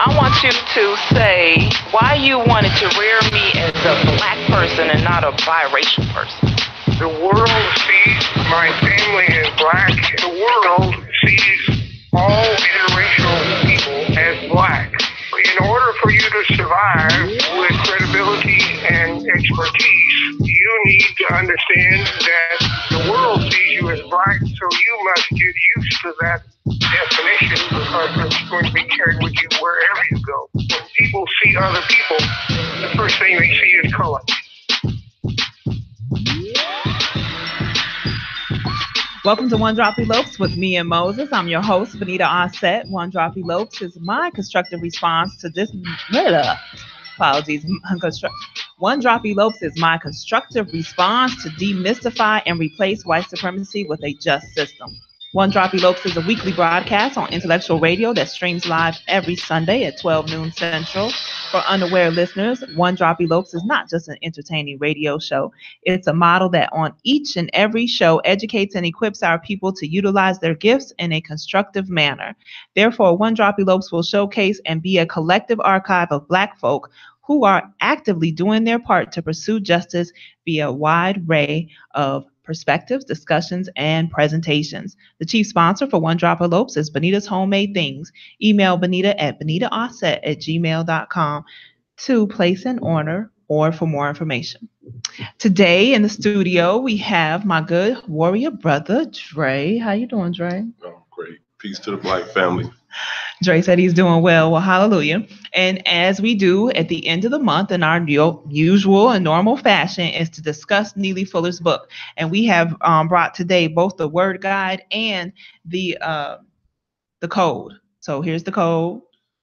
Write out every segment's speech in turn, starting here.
I want you to say why you wanted to rear me as a black person and not a biracial person. The world sees my family as black. The world sees all interracial people as black. In order for you to survive with credibility and expertise, you need to understand that the world sees you as black, so you must get used to that definition because it's going to be carried with you wherever you go. When people see other people, the first thing they see is color. Welcome to One Drop Elopes with me and Moses. I'm your host, Benita Onset. One Drop Elopes is my constructive response to this. Apologies. One Drop Elopes is my constructive response to demystify and replace white supremacy with a just system. One Drop Elopes is a weekly broadcast on Intellectual Radio that streams live every Sunday at 12 noon Central. For unaware listeners, One Drop Elopes is not just an entertaining radio show. It's a model that on each and every show educates and equips our people to utilize their gifts in a constructive manner. Therefore, One Drop Elopes will showcase and be a collective archive of Black folk who are actively doing their part to pursue justice via a wide array of perspectives, discussions, and presentations. The chief sponsor for One Drop Elopes is Benita's Homemade Things. Email Benita at benitaoffset@gmail.com to place an order or for more information. Today in the studio, we have my good warrior brother, Dre. How you doing, Dre? Oh, great. Peace to the Black family. Dre said he's doing well. Well, hallelujah. And as we do at the end of the month in our usual and normal fashion is to discuss Neely Fuller's book. And we have brought today both the word guide and the code. So here's the code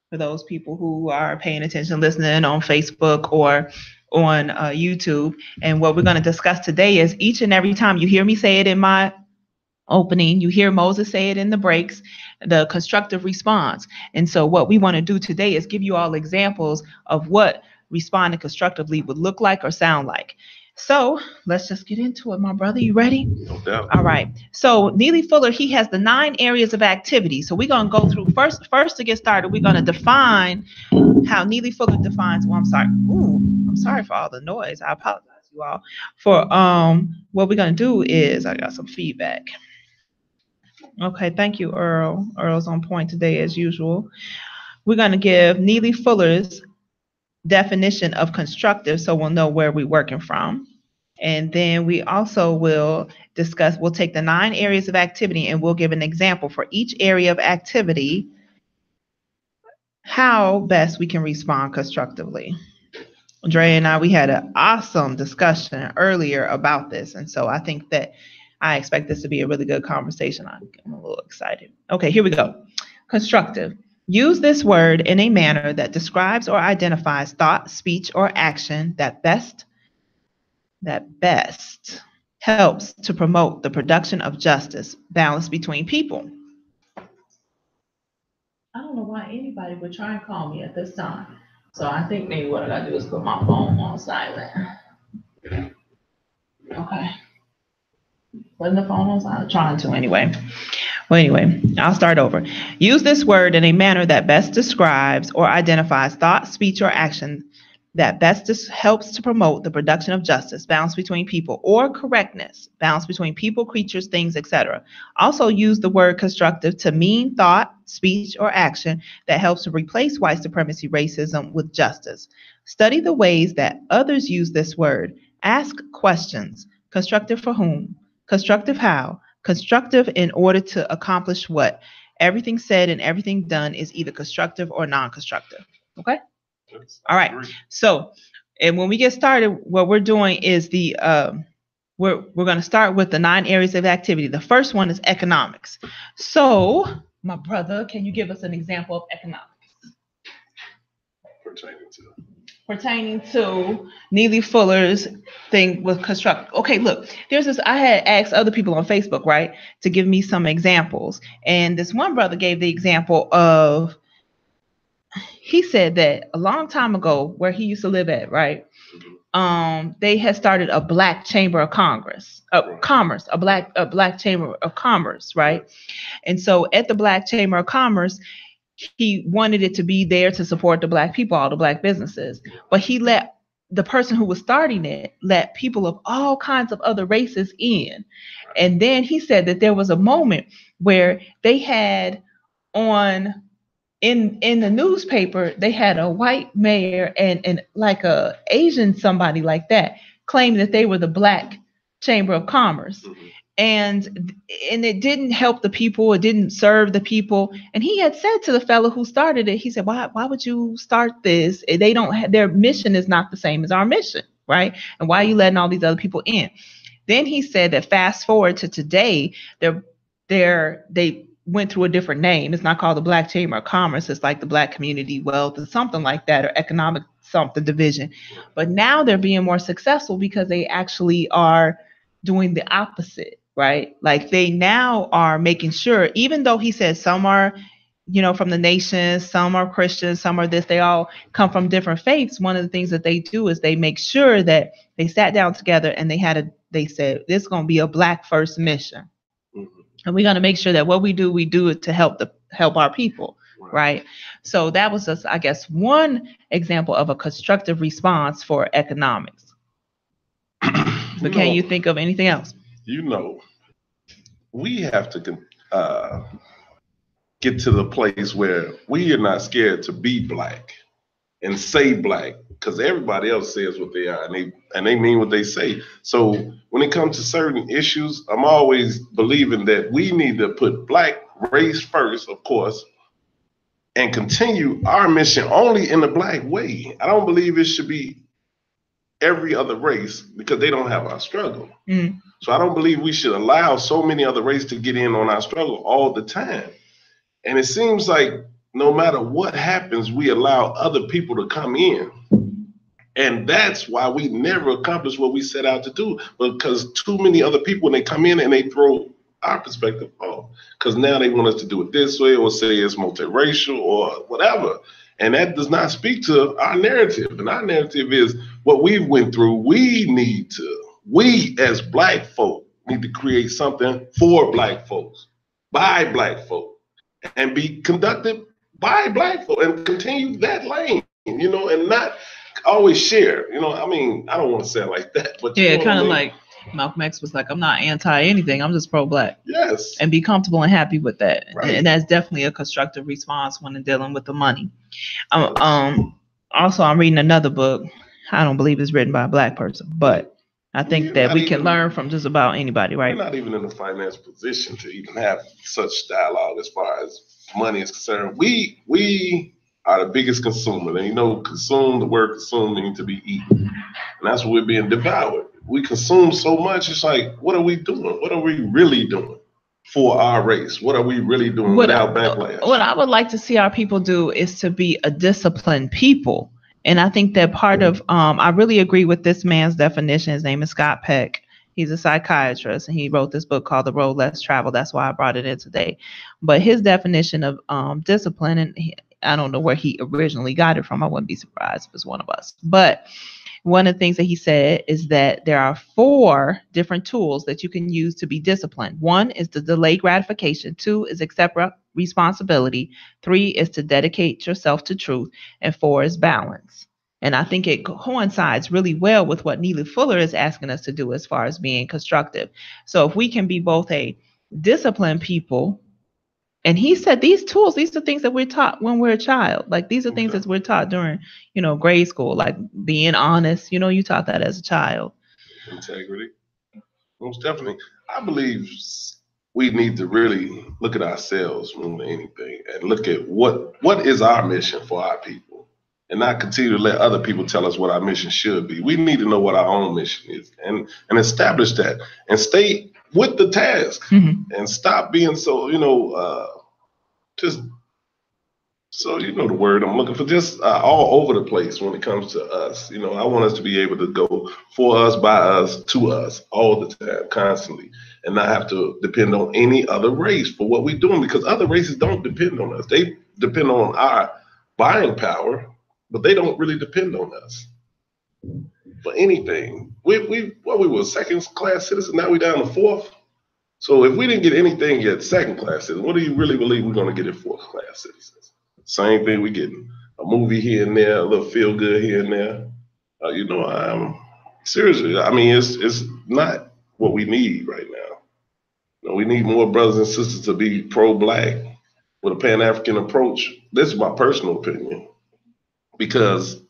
for those people who are paying attention, listening on Facebook or on YouTube. And what we're going to discuss today is each and every time you hear me say it in my opening, you hear Moses say it in the breaks, the constructive response. And so what we want to do today is give you all examples of what responding constructively would look like or sound like. So let's just get into it, my brother. You ready? No doubt. All right. So Neely Fuller, he has the 9 areas of activity. So we're going to go through first to get started. We're going to define how Neely Fuller defines. Well, I'm sorry for all the noise. I apologize, you all. For what we're going to do is I got some feedback. Okay, thank you, Earl. Earl's on point today as usual. We're going to give Neely Fuller's definition of constructive so we'll know where we're working from. And then we also will discuss, we'll take the 9 areas of activity and we'll give an example for each area of activity, how best we can respond constructively. Dre and we had an awesome discussion earlier about this. And so I think that I expect this to be a really good conversation. I'm a little excited. Okay, here we go. Constructive. Use this word in a manner that describes or identifies thought, speech, or action that best helps to promote the production of justice, balance between people. I don't know why anybody would try and call me at this time. So I think maybe what I gotta do is put my phone on silent. Okay. Putting the phone on silent, trying to anyway. Well, anyway, I'll start over. Use this word in a manner that best describes or identifies thought, speech, or action that best helps to promote the production of justice, balance between people, or correctness, balance between people, creatures, things, etc. Also use the word constructive to mean thought, speech, or action that helps to replace white supremacy, racism with justice. Study the ways that others use this word. Ask questions. Constructive for whom? Constructive how? Constructive in order to accomplish what? Everything said and everything done is either constructive or non-constructive. Okay? Yes, All right. So, and when we get started, what we're doing is we're going to start with the 9 areas of activity. The first one is economics. So, my brother, can you give us an example of economics? Pertaining to Neely Fuller's thing with construct. Okay, look, there's this, I had asked other people on Facebook, right, to give me some examples. And this one brother gave the example of, he said that a long time ago, where he used to live at, right, they had started a Black Chamber of Commerce, a Black Chamber of Commerce, right? And so at the Black Chamber of Commerce, he wanted it to be there to support the Black people, all the Black businesses. But he let the person who was starting it let people of all kinds of other races in. And then he said that there was a moment where they had on in the newspaper, they had a white mayor and like a Asian somebody like that claiming that they were the Black Chamber of Commerce. And it didn't help the people. It didn't serve the people. And he had said to the fellow who started it, he said, why would you start this? They don't have, their mission is not the same as our mission, right? And why are you letting all these other people in? Then he said that fast forward to today, they went through a different name. It's not called the Black Chamber of Commerce. It's like the Black Community Wealth or something like that, or Economic something division. But now they're being more successful because they actually are doing the opposite. Right? Like they now are making sure, even though he said some are, from the nations, some are Christians, some are this, they all come from different faiths. One of the things that they do is they make sure that they sat down together and they said, this is going to be a Black first mission. And we're going to make sure that what we do it to help our people. Right. So that was just, I guess, one example of a constructive response for economics. But can you think of anything else? We have to get to the place where we are not scared to be Black and say Black, because everybody else says what they are and they mean what they say. So when it comes to certain issues, I'm always believing that we need to put Black race first, of course, and continue our mission only in the Black way. I don't believe it should be every other race because they don't have our struggle. So I don't believe we should allow so many other races to get in on our struggle all the time. And it seems like no matter what happens, we allow other people to come in. And that's why we never accomplish what we set out to do, because too many other people, when they come in and they throw our perspective off, because now they want us to do it this way or say it's multiracial or whatever. And that does not speak to our narrative. And our narrative is what we've went through. We as Black folk need to create something for Black folks, by Black folk, and be conducted by Black folk and continue that lane, and not always share. I don't want to say it like that, but kind of like Malcolm X was like, I'm not anti anything, I'm just pro-Black. Yes. And be comfortable and happy with that. Right. And that's definitely a constructive response when dealing with the money. Also, I'm reading another book. I don't believe it's written by a Black person, but I think that we can learn from just about anybody, right? We're not even in a financial position to even have such dialogue as far as money is concerned. We are the biggest consumer. And the word consume means to be eaten. And that's what we're being devoured. We consume so much, it's like, what are we doing? What are we really doing for our race? What are we really doing without backlash? What I would like to see our people do is to be a disciplined people. And I think that part of, I really agree with this man's definition. His name is Scott Peck. He's a psychiatrist, and he wrote this book called The Road Less Traveled. That's why I brought it in today. But his definition of discipline, and I don't know where he originally got it from. I wouldn't be surprised if it's one of us. But one of the things that he said is that there are 4 different tools that you can use to be disciplined. 1 is the delay gratification. 2 is accept responsibility. 3 is to dedicate yourself to truth. And 4 is balance. And I think it coincides really well with what Neely Fuller is asking us to do as far as being constructive. So if we can be both a disciplined people, and he said these tools, these are things that we're taught when we're a child. Like these are things that we're taught during, grade school, like being honest. You taught that as a child. Integrity. Most definitely. I believe we need to really look at ourselves more than anything and look at what is our mission for our people, and not continue to let other people tell us what our mission should be. We need to know what our own mission is and establish that and stay with the task and stop being so, the word I'm looking for, just all over the place when it comes to us. I want us to be able to go for us, by us, to us all the time, constantly, and not have to depend on any other race for what we're doing, because other races don't depend on us. They depend on our buying power, but they don't really depend on us for anything. We were second-class citizens, now we're down to 4th. So if we didn't get anything yet second-class citizens, what do you really believe we're going to get at 4th-class citizens? Same thing, we getting a movie here and there, a little feel good here and there. Seriously, I mean, it's not what we need right now. We need more brothers and sisters to be pro-black with a Pan-African approach. This is my personal opinion, because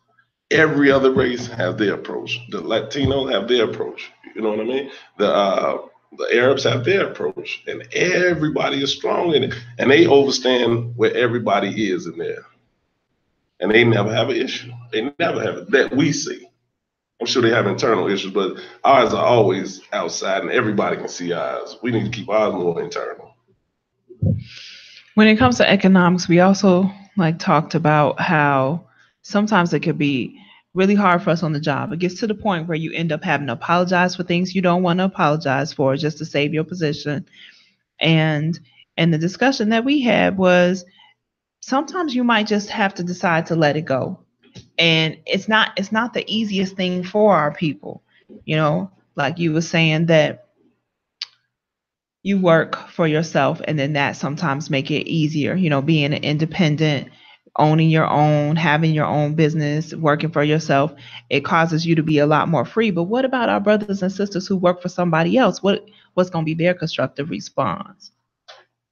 every other race has their approach. The Latinos have their approach. You know what I mean? The Arabs have their approach, and everybody is strong in it, and they understand where everybody is in there, and they never have an issue. They never have it that we see. I'm sure they have internal issues, but ours are always outside, and everybody can see ours. We need to keep ours more internal. When it comes to economics, we also talked about how sometimes it could be really hard for us on the job. It gets to the point where you end up having to apologize for things you don't want to apologize for just to save your position. And the discussion that we had was sometimes you might just have to decide to let it go. And it's not the easiest thing for our people. Like you were saying that you work for yourself, and then that sometimes make it easier, being an independent, owning your own, having your own business, working for yourself, it causes you to be a lot more free. But what about our brothers and sisters who work for somebody else? What's going to be their constructive response?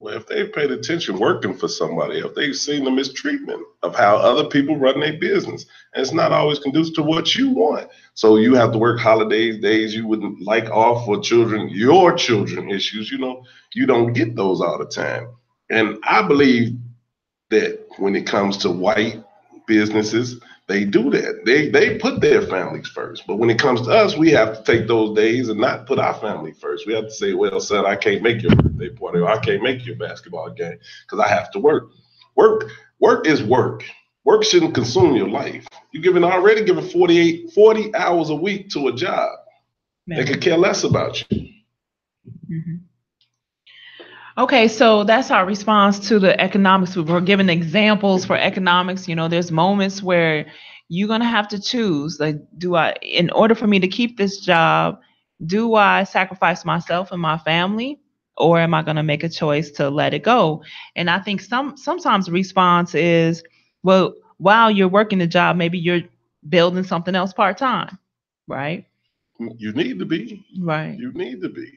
Well, if they've paid attention working for somebody, if they've seen the mistreatment of how other people run their business, and it's not always conducive to what you want. So you have to work holidays, days you wouldn't like off for your children issues, you don't get those all the time. And I believe that when it comes to white businesses, they do that. They put their families first. But when it comes to us, we have to take those days and not put our family first. We have to say, well, son, I can't make your birthday party, or I can't make your basketball game because I have to work. Work is work. Work shouldn't consume your life. You're already giving 40 hours a week to a job. Man. They could care less about you. Mm-hmm. Okay, so that's our response to the economics. We're giving examples for economics. There's moments where you're going to have to choose. In order for me to keep this job, do I sacrifice myself and my family, or am I going to make a choice to let it go? And I think sometimes the response is, well, while you're working the job, maybe you're building something else part-time, right? You need to be. Right. You need to be.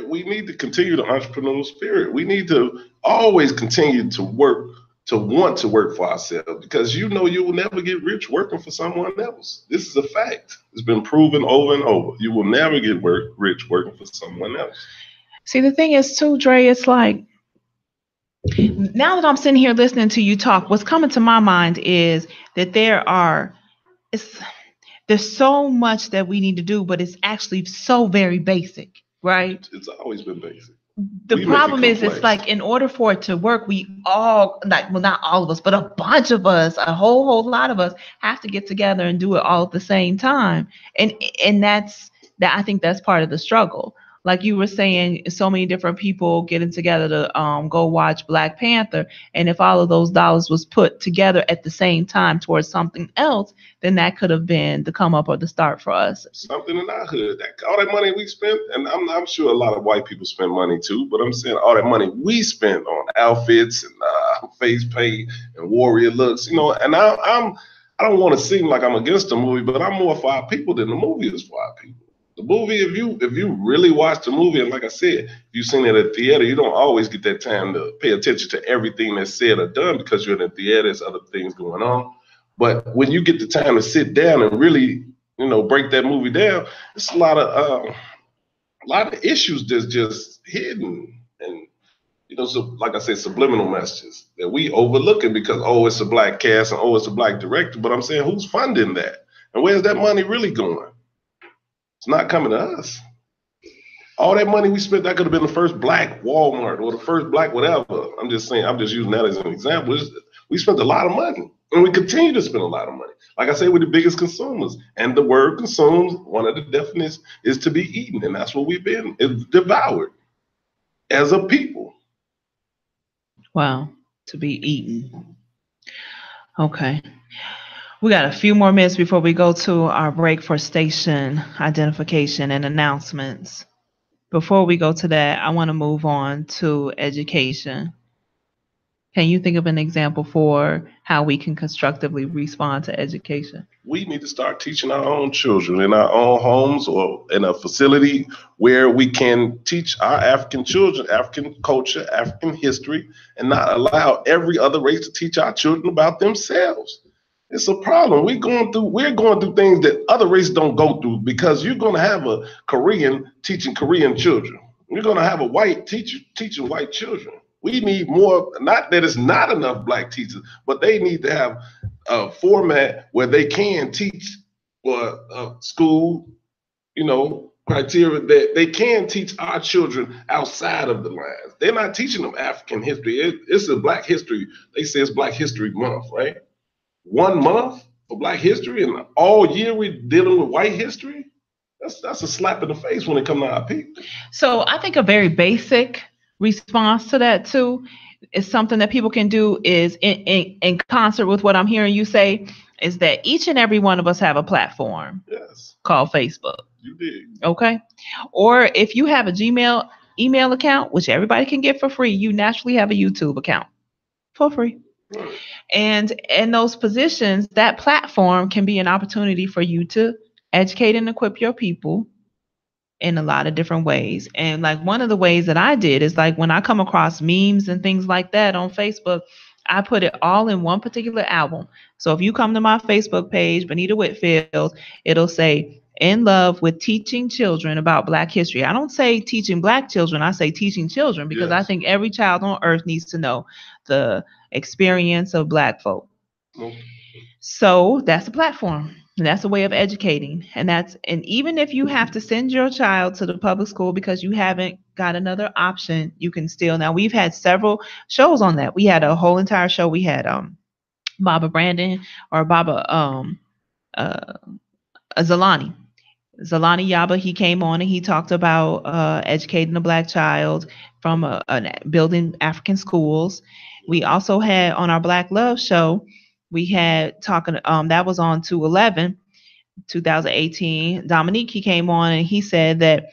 We need to continue the entrepreneurial spirit. We need to always continue to want to work for ourselves, because you will never get rich working for someone else. This is a fact. It's been proven over and over. You will never get rich working for someone else. See, the thing is too, Dre, it's like, now that I'm sitting here listening to you talk, what's coming to my mind is that there's so much that we need to do, but it's actually so very basic. Right. It's always been basic. The problem is, it's like, in order for it to work, we all, not all of us, but a bunch of us, a whole lot of us have to get together and do it all at the same time. And I think that's part of the struggle. Like you were saying, so many different people getting together to go watch Black Panther. And if all of those dollars was put together at the same time towards something else, then that could have been the come up or the start for us. Something in our hood. All that money we spent, and I'm sure a lot of white people spend money too, but I'm saying all that money we spent on outfits and face paint and warrior looks, and I don't want to seem like I'm against the movie, but I'm more for our people than the movie is for our people. The movie, if you really watch the movie, and like I said, if you've seen it at theater, you don't always get that time to pay attention to everything that's said or done because you're in the theater, there's other things going on. But when you get the time to sit down and really, break that movie down, it's a lot of issues that's just hidden, and so like I said, subliminal messages that we overlooking because it's a Black cast and it's a Black director. But I'm saying, who's funding that, and where's that money really going? It's not coming to us. All that money we spent, that could have been the first Black Walmart or the first Black whatever. I'm just saying, I'm just using that as an example. We spent a lot of money, and we continue to spend a lot of money. Like I say, we're the biggest consumers, and the word consumes, one of the definitions is to be eaten, and that's what we've been, it's devoured as a people. Wow, to be eaten. Okay. We got a few more minutes before we go to our break for station identification and announcements. Before we go to that, I want to move on to education. Can you think of an example for how we can constructively respond to education? We need to start teaching our own children in our own homes or in a facility where we can teach our African children African culture, African history, and not allow every other race to teach our children about themselves. It's a problem. We're going through things that other races don't go through, because you're going to have a Korean teaching Korean children. You're going to have a white teacher teaching white children. We need more, not that it's not enough black teachers, but they need to have a format where they can teach or school, criteria that they can teach our children outside of the lines. They're not teaching them African history. It's a Black History. They say it's Black History Month, right? 1 month for Black history, and all year we're dealing with white history. That's a slap in the face when it comes to our people. So I think a very basic response to that too is something that people can do is in concert with what I'm hearing you say, is that each and every one of us have a platform. Yes. Called Facebook. You did. Okay. Or if you have a Gmail email account, which everybody can get for free, you naturally have a YouTube account for free. Right. And in those positions, that platform can be an opportunity for you to educate and equip your people in a lot of different ways. And like one of the ways that I did is like when I come across memes and things like that on Facebook, I put it all in one particular album. So if you come to my Facebook page, Benita Whitfield, it'll say in love with teaching children about Black history. I don't say teaching Black children. I say teaching children, because I think every child on earth needs to know the experience of Black folk. So that's a platform. And that's a way of educating. And even if you have to send your child to the public school because you haven't got another option, you can still. Now we've had several shows on that. We had a whole entire show. We had Baba Brandon or Baba Zalani Yaba. He came on and he talked about educating a Black child from building African schools. We also had on our Black Love show, we had talking, that was on 2018. Dominique, he came on and he said that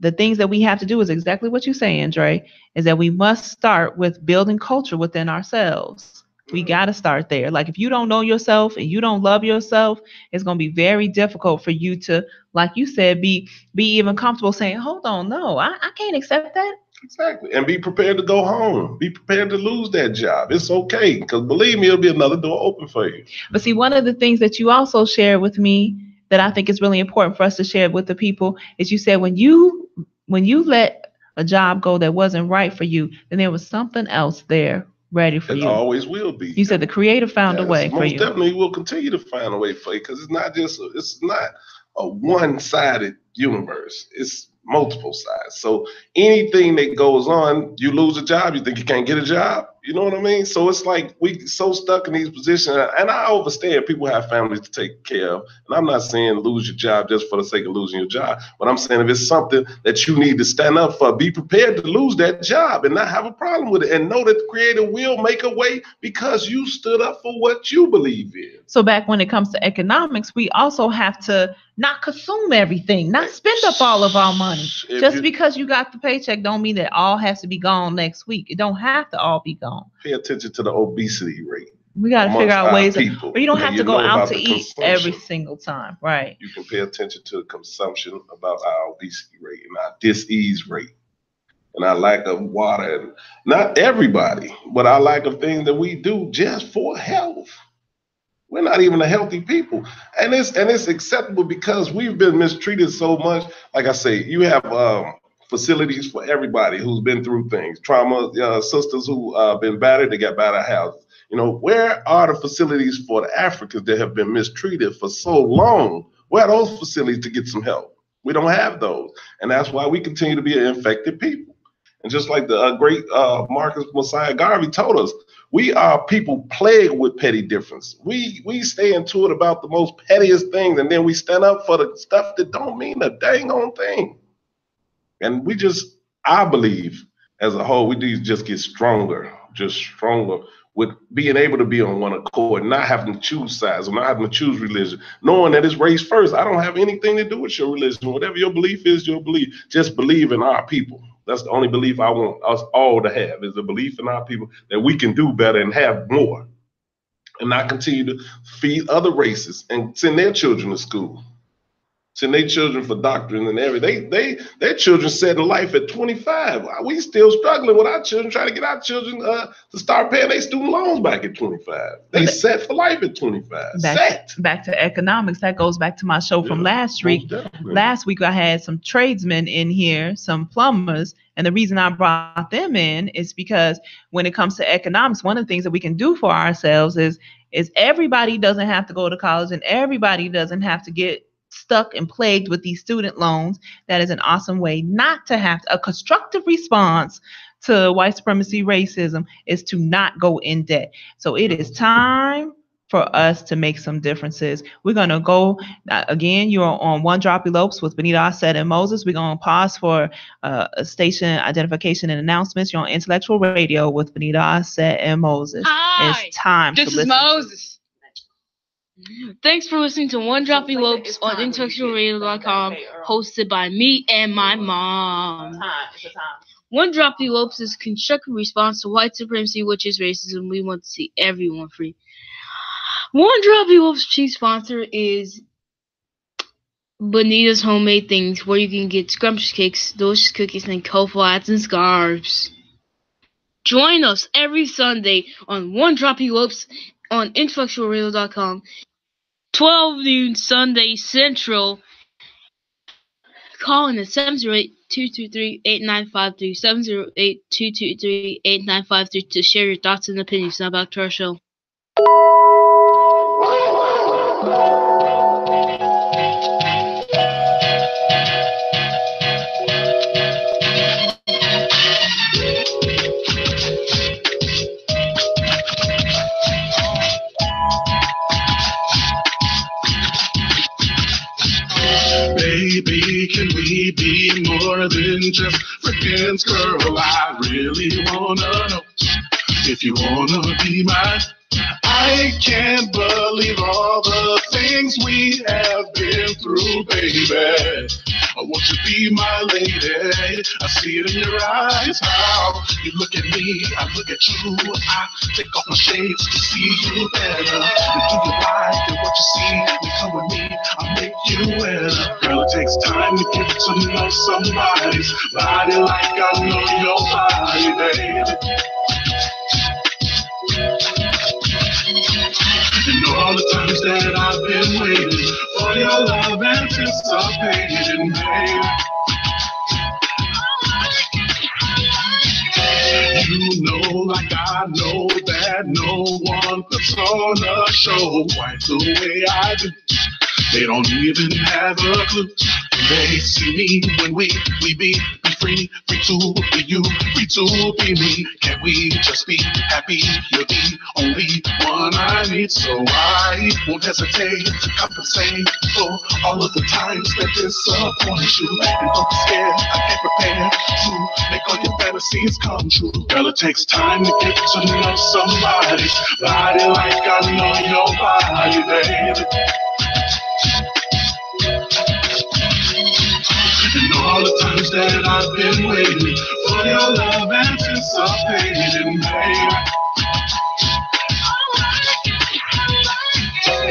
the things that we have to do is exactly what you're saying, Dre, is that we must start with building culture within ourselves. We got to start there. Like if you don't know yourself and you don't love yourself, it's going to be very difficult for you to, like you said, be even comfortable saying, hold on, no, I can't accept that. Exactly. And be prepared to go home. Be prepared to lose that job. It's okay. Because believe me, it'll be another door open for you. But see, one of the things that you also shared with me that I think is really important for us to share with the people is you said when you let a job go that wasn't right for you, then there was something else there ready for you. It always will be. You said the Creator found a way for you. Most definitely will continue to find a way for you, because it's not a one-sided universe. It's multiple sides. So anything that goes on, you lose a job, you think you can't get a job. You know what I mean? So it's like we so stuck in these positions, and I understand people have families to take care of. And I'm not saying lose your job just for the sake of losing your job, but I'm saying if it's something that you need to stand up for, be prepared to lose that job and not have a problem with it, and know that the Creator will make a way because you stood up for what you believe in. So back when it comes to economics, we also have to not consume everything, not spend up all of our money. Just because you got the paycheck don't mean that all has to be gone next week. It don't have to all be gone. Pay attention to the obesity rate. We got to figure out ways, or you don't have to go out to eat every single time, right? You can pay attention to the consumption about our obesity rate and our dis-ease rate and our lack of water. And not everybody, but our lack of things that we do just for health. We're not even a healthy people. And it's acceptable because we've been mistreated so much. Like I say, you have facilities for everybody who's been through things. Trauma, sisters who been battered, they got battered houses. Where are the facilities for the Africans that have been mistreated for so long? Where are those facilities to get some help? We don't have those. And that's why we continue to be an infected people. And just like the great Marcus Messiah Garvey told us, we are people plagued with petty difference. We stay into it about the most pettiest things, and then we stand up for the stuff that don't mean a dang on thing. And I believe, as a whole, we need to just get stronger with being able to be on one accord, not having to choose sides, or not having to choose religion, knowing that it's race first. I don't have anything to do with your religion. Whatever your belief is, your belief. Just believe in our people. That's the only belief I want us all to have, is a belief in our people that we can do better and have more, and not continue to feed other races and send their children to school. Send their children for doctrine and everything. Their children set in life at 25. We still struggling with our children, trying to get our children to start paying their student loans back at 25. They set for life at 25. Back to economics. That goes back to my show from last week. Last week I had some tradesmen in here, some plumbers, and the reason I brought them in is because when it comes to economics, one of the things that we can do for ourselves is everybody doesn't have to go to college, and everybody doesn't have to get stuck and plagued with these student loans. That is an awesome way not to have a constructive response to white supremacy, racism, is to not go in debt. So it is time for us to make some differences. We're going to go, again, you're on One Drop Elopes with Benita Offset and Moses. We're going to pause for station identification and announcements. You're on Intellectual Radio with Benita Offset and Moses. Hi, it's time this to listen. This is Moses. Thanks for listening to One Drop Elopes on IntellectualRadio.com, hosted by me and my mom. One Drop Elopes is a constructive response to white supremacy, which is racism. We want to see everyone free. One Drop Elopes' chief sponsor is Bonita's Homemade Things, where you can get scrumptious cakes, delicious cookies, and colorful hats and scarves. Join us every Sunday on One Drop Elopes on IntellectualRadio.com. 12 noon Sunday Central. Call in at 708-223-8953, 708-223-8953 to share your thoughts and opinions. Now back to our show. Baby, can we be more than just friends, girl? I really wanna know if you wanna be mine. I can't believe all the things we have been through, baby. I want you to be my lady. I see it in your eyes, how you look at me, I look at you. I take off my shades to see you better. And do you like it, what you see? You come with me, I'll make you better. Girl, it takes time to get to know somebody's body like I know your body, baby. And all the times that I've been waiting for your love, anticipating, baby. You know, like I know, that no one puts on a show quite the way I do. They don't even have a clue. They see me when we be free to be you, free to be me. Can we just be happy? You're the only one I need, so I won't hesitate to compensate for all of the times that disappoint you. And don't be scared, I can't prepare to make all your fantasies come true. Girl, it takes time to get to know somebody's body like I know your body, baby. And all the times that I've been waiting for your love, anticipating, baby.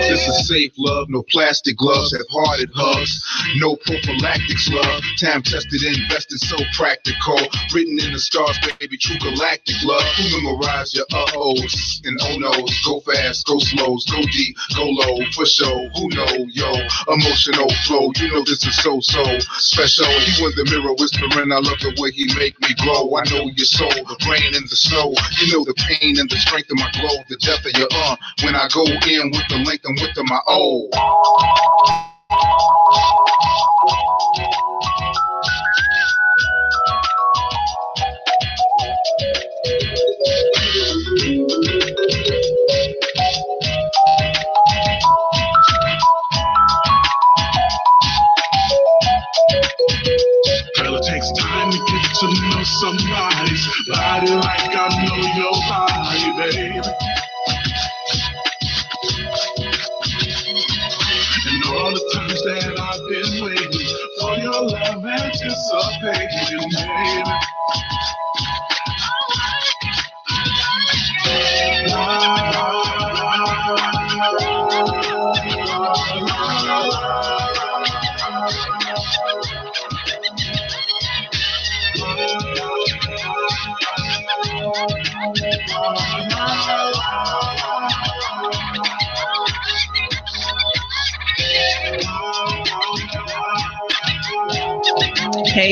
This is safe love, no plastic gloves, half-hearted hugs, no prophylactics love, time-tested, invested, so practical, written in the stars, baby, true galactic love. Who memorize your uh-ohs and oh-nos, go fast, go slows, go deep, go low, for show, who know, yo, emotional flow, you know this is so special. He was the mirror whispering, I love the way he make me glow. I know your soul, the rain and the snow, you know the pain and the strength of my glow, the depth of your when I go in with the length and width of my O. Girl, it takes time to get to know somebody's body like I know your body, baby. And all the times that I've been waiting for your love, anticipating, baby. Hey,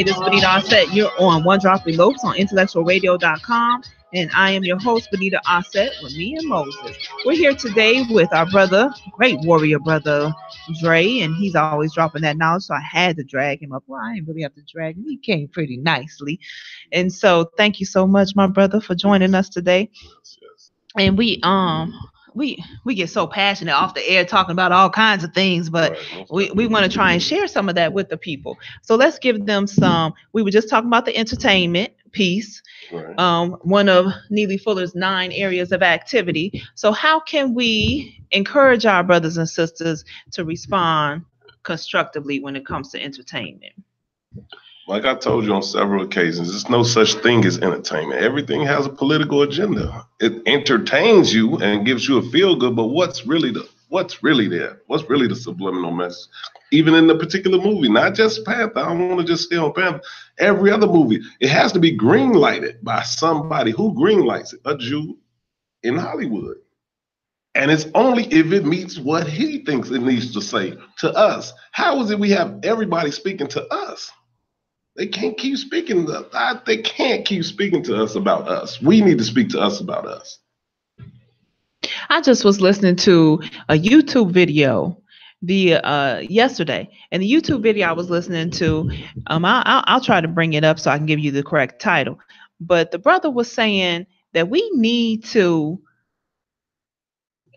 this is Benita Offset. You're on One Drop Elopes on IntellectualRadio.com. And I am your host, Benita Offset, with me and Moses. We're here today with our brother, great warrior brother, Dre, and he's always dropping that knowledge, so I had to drag him up. Well, I didn't really have to drag him. He came pretty nicely. And so thank you so much, my brother, for joining us today. And we get so passionate off the air talking about all kinds of things, but we want to try and share some of that with the people. So let's give them some. We were just talking about the entertainment piece, one of Neely Fuller's 9 areas of activity. So how can we encourage our brothers and sisters to respond constructively when it comes to entertainment? Like I told you on several occasions, there's no such thing as entertainment. Everything has a political agenda. It entertains you and gives you a feel good, but what's really there? What's really the subliminal message? Even in the particular movie, not just Panther. I don't want to just stay on Panther. Every other movie, it has to be green lighted by somebody. Who green lights it? A Jew in Hollywood. And it's only if it meets what he thinks it needs to say to us. How is it we have everybody speaking to us? They can't keep speaking to us. They can't keep speaking to us about us. We need to speak to us about us. I just was listening to a YouTube video yesterday, and the YouTube video I was listening to, I'll try to bring it up so I can give you the correct title. But the brother was saying that we need to.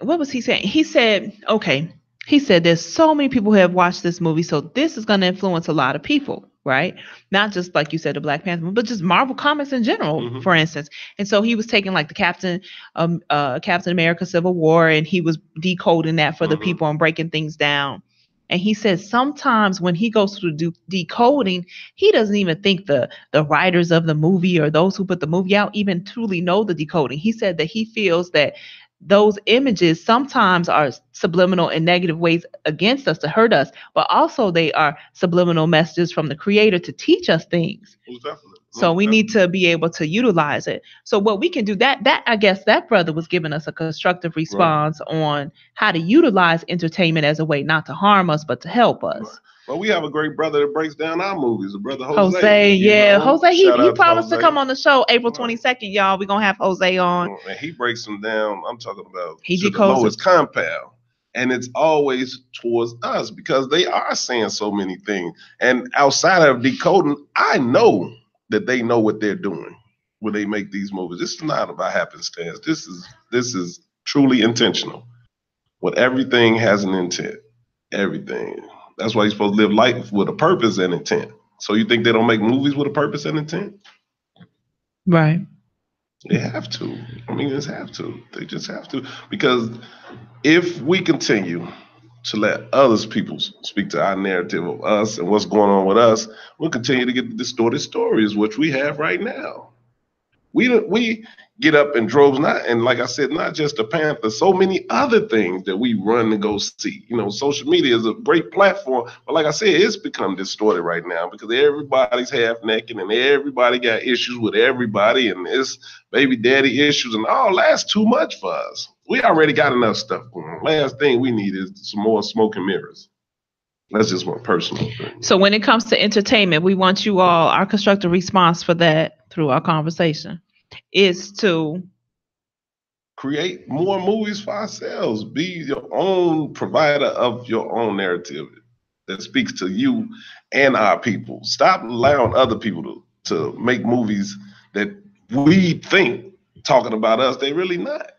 What was he saying? He said, there's so many people who have watched this movie, so this is going to influence a lot of people, right? Not just like you said, the Black Panther, but just Marvel comics in general, for instance. And so he was taking like the Captain America Civil War, and he was decoding that for the people and breaking things down. And he said sometimes when he goes through decoding, he doesn't even think the writers of the movie or those who put the movie out even truly know the decoding. He said that he feels that those images sometimes are subliminal in negative ways against us to hurt us, but also they are subliminal messages from the creator to teach us things. So we need to be able to utilize it. So what we can do, that I guess that brother was giving us a constructive response on how to utilize entertainment as a way not to harm us, but to help us. Well, we have a great brother that breaks down our movies, a brother Jose. Jose, he promised to come on the show April 22nd, y'all. We're going to have Jose on. And he breaks them down. I'm talking about he to the lowest compound. And it's always towards us because they are saying so many things. And outside of decoding, I know that they know what they're doing when they make these movies. This is not about happenstance. This is truly intentional. What everything has an intent. Everything. That's why you're supposed to live life with a purpose and intent. So you think they don't make movies with a purpose and intent? Right. They have to. I mean, they have to. They just have to. Because if we continue to let others people speak to our narrative of us and what's going on with us, we'll continue to get the distorted stories, which we have right now. We get up in droves, and like I said, not just the Panther, so many other things that we run to go see. You know, social media is a great platform, but like I said, it's become distorted right now because everybody's half naked and everybody got issues with everybody, and it's baby daddy issues and all that's too much for us. We already got enough stuff going on. Last thing we need is some more smoke and mirrors. That's just one personal thing. So when it comes to entertainment, we want you all, our constructive response for that through our conversation is to create more movies for ourselves. Be your own provider of your own narrative that speaks to you and our people. Stop allowing other people to make movies that we think talking about us. They're really not.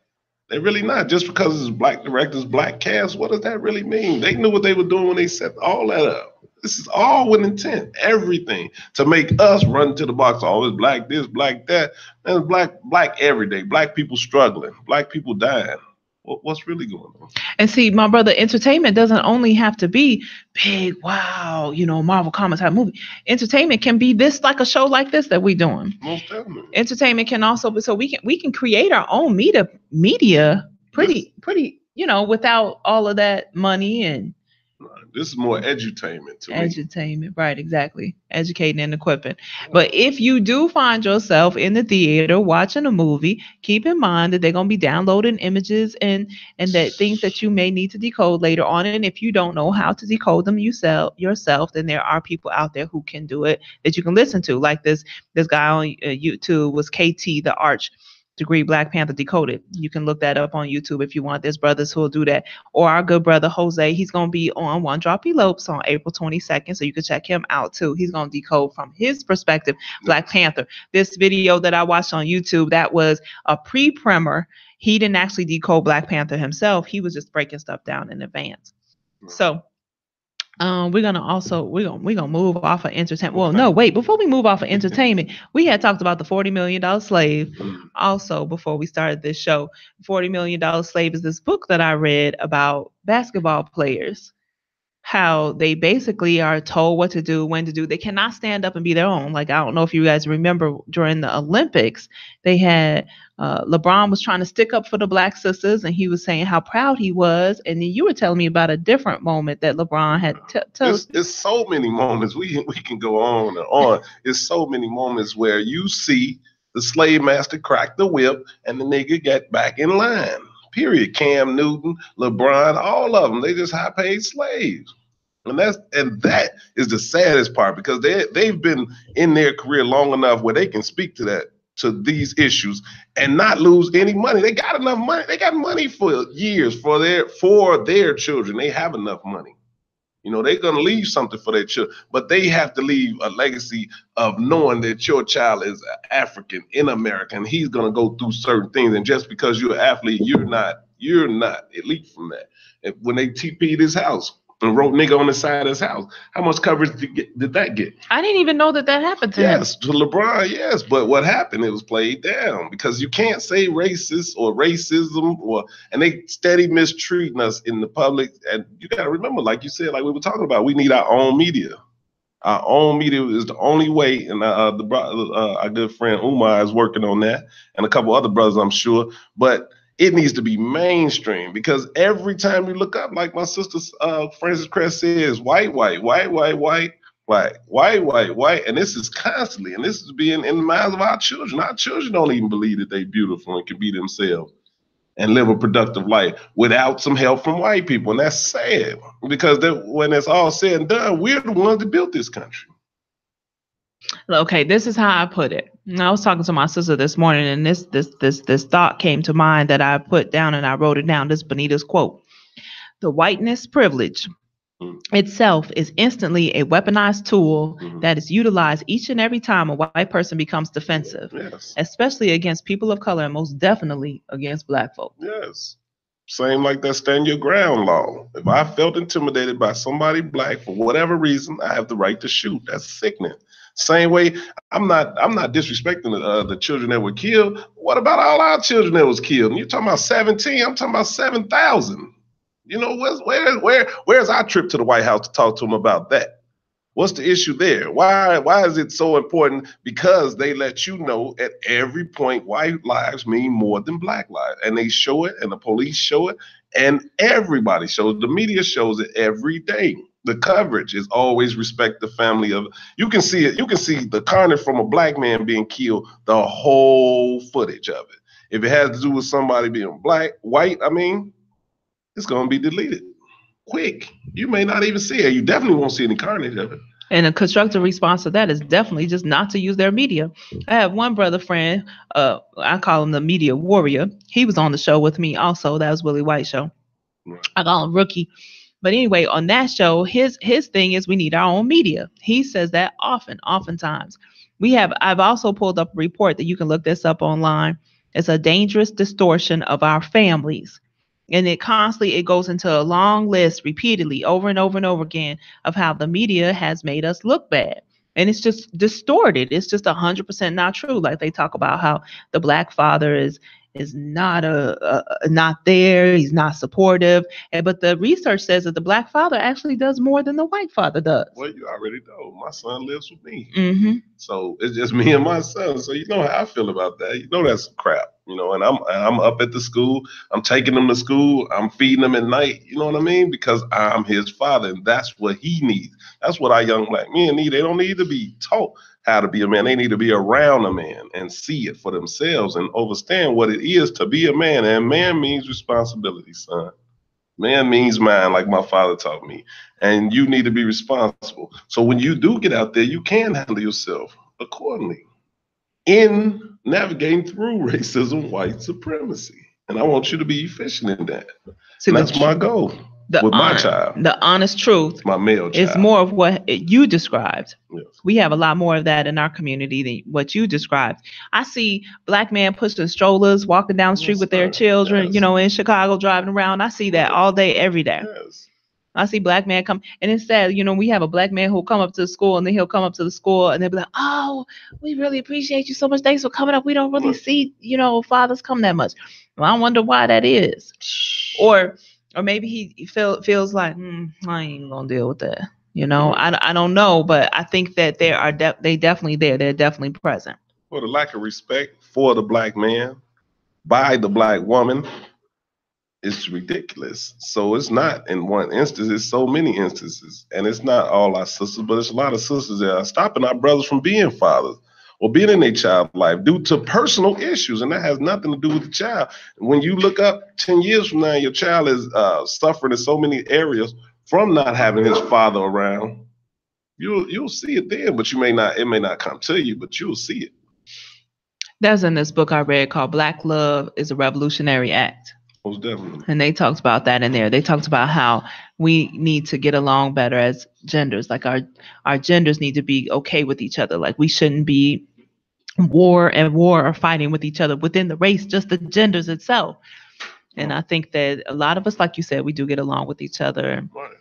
They're really not. Just because it's black directors, black cast, what does that really mean? They knew what they were doing when they set all that up. This is all with intent, everything, to make us run to the box. Always black this, black that, and black every day. Black people struggling, black people dying. What's really going on? And see, my brother, entertainment doesn't only have to be big, wow, Marvel Comics type movie. Entertainment can be this, like a show like this that we're doing. Most definitely. Entertainment can also be, so we can create our own media pretty, without all of that money and This is more edutainment to me. Edutainment, right? Exactly. Educating and equipping. But if you do find yourself in the theater watching a movie, keep in mind that they're gonna be downloading images and that things that you may need to decode later on. And if you don't know how to decode them yourself, then there are people out there who can do it that you can listen to. Like this guy on YouTube was KT the Arch Degree Black Panther Decoded. You can look that up on YouTube if you want. There's brothers who will do that. Or our good brother Jose, he's going to be on One Drop Elopes on April 22nd, so you can check him out too. He's going to decode from his perspective Black Panther. This video that I watched on YouTube, that was a pre-primer. He didn't actually decode Black Panther himself. He was just breaking stuff down in advance. So we're gonna move off of entertainment. Well, no, wait. Before we move off of entertainment, we had talked about the $40 million slave. Also, before we started this show, $40 million slave is this book that I read about basketball players, how they basically are told what to do, when to do. They cannot stand up and be their own. Like, I don't know if you guys remember during the Olympics, they had LeBron was trying to stick up for the Black sisters, and he was saying how proud he was. And then you were telling me about a different moment that LeBron had It's so many moments. We can go on and on. It's so many moments where you see the slave master crack the whip and the nigga get back in line. Period. Cam Newton, LeBron, all of them, they just high-paid slaves. And that is the saddest part, because they've been in their career long enough where they can speak to these issues and not lose any money. They got enough money. They got money for years for their children. They have enough money. You know, they're going to leave something for their children, but they have to leave a legacy of knowing that your child is African in America, and he's going to go through certain things. And just because you're an athlete, you're not elite from that. When they TP'd his house and wrote nigga on the side of his house, how much coverage did that get? I didn't even know that happened to him. Yes, to LeBron, yes. But what happened, it was played down, because you can't say racist or racism, and they steady mistreating us in the public. And you got to remember, like you said, like we were talking about, we need our own media. Our own media is the only way. And our good friend Umar is working on that, and a couple other brothers, I'm sure. But it needs to be mainstream, because every time you look up, like my sister Frances Cress says, white, and this is constantly, and this is being in the minds of our children. Our children don't even believe that they're beautiful and can be themselves and live a productive life without some help from white people. And that's sad, because when it's all said and done, we're the ones that built this country. Okay, this is how I put it. And I was talking to my sister this morning, and this thought came to mind that I put down, and I wrote it down. This Benita's quote: "The whiteness privilege itself is instantly a weaponized tool that is utilized each and every time a white person becomes defensive, especially against people of color, and most definitely against Black folk." Yes. Same like that stand your ground law. If I felt intimidated by somebody Black for whatever reason, I have the right to shoot. That's sickening. Same way, I'm not disrespecting the children that were killed. What about all our children that was killed? And you're talking about 17. I'm talking about 7,000. You know, where's our trip to the White House to talk to them about that? What's the issue there? Why is it so important? Because they let you know at every point white lives mean more than Black lives, and they show it, and the police show it, and everybody shows. The media shows it every day. The coverage is always respect the family of. You can see it. You can see the carnage from a Black man being killed. The whole footage of it. If it has to do with somebody being white, it's gonna be deleted quick. You may not even see it. You definitely won't see any carnage of it. And a constructive response to that is definitely just not to use their media. I have one brother friend, I call him the media warrior. He was on the show with me also. That was Willie White show. Right. I call him Rookie. But anyway, on that show, his thing is we need our own media. He says that oftentimes. I've also pulled up a report that you can look this up online. It's a dangerous distortion of our families. And it goes into a long list repeatedly over and over and over again of how the media has made us look bad. And it's just distorted. It's just 100% not true. Like they talk about how the Black father is is not not there. He's not supportive. But the research says that the black father actually does more than the white father does. Well, you already know. My son lives with me. Mm-hmm. So it's just me and my son. So you know how I feel about that. You know that's crap. You know, and I'm up at the school. I'm taking him to school. I'm feeding him at night. You know what I mean? Because I'm his father, and that's what he needs. That's what our young black men need. They don't need to be taught how to be a man. They need to be around a man and see it for themselves and understand what it is to be a man. And man means responsibility, son. Man means mind, like my father taught me. And you need to be responsible. So when you do get out there, you can handle yourself accordingly in navigating through racism, white supremacy. And I want you to be efficient in that. And that's my goal with my child. The honest truth, my male child, is more of what you described. Yes. We have a lot more of that in our community than what you described. I see black men pushing strollers, walking down the street with their children, in Chicago, driving around. I see that all day, every day. Yes. I see black men come, and it's sad, we have a black man who'll come up to the school, and then he'll come up to the school, and they'll be like, "Oh, we really appreciate you so much. Thanks for coming up. We don't really see, fathers come that much." Well, I wonder why that is. Or maybe he feels like, I ain't gonna deal with that. I don't know, but I think that they definitely there. They're definitely present. For the lack of respect for the black man by the black woman, it's ridiculous. So it's not in one instance, it's so many instances. And it's not all our sisters, but it's a lot of sisters that are stopping our brothers from being fathers or being in their child life due to personal issues. And that has nothing to do with the child. When you look up 10 years from now, your child is suffering in so many areas from not having his father around. You'll see it then, but it may not come to you, but you'll see it. That's in this book I read called Black Love is a Revolutionary Act. Most definitely. And they talked about that in there. They talked about how we need to get along better as genders. Like our genders need to be okay with each other. Like we shouldn't be war or fighting with each other within the race, just the genders itself. And I think that a lot of us, like you said, we do get along with each other. Right.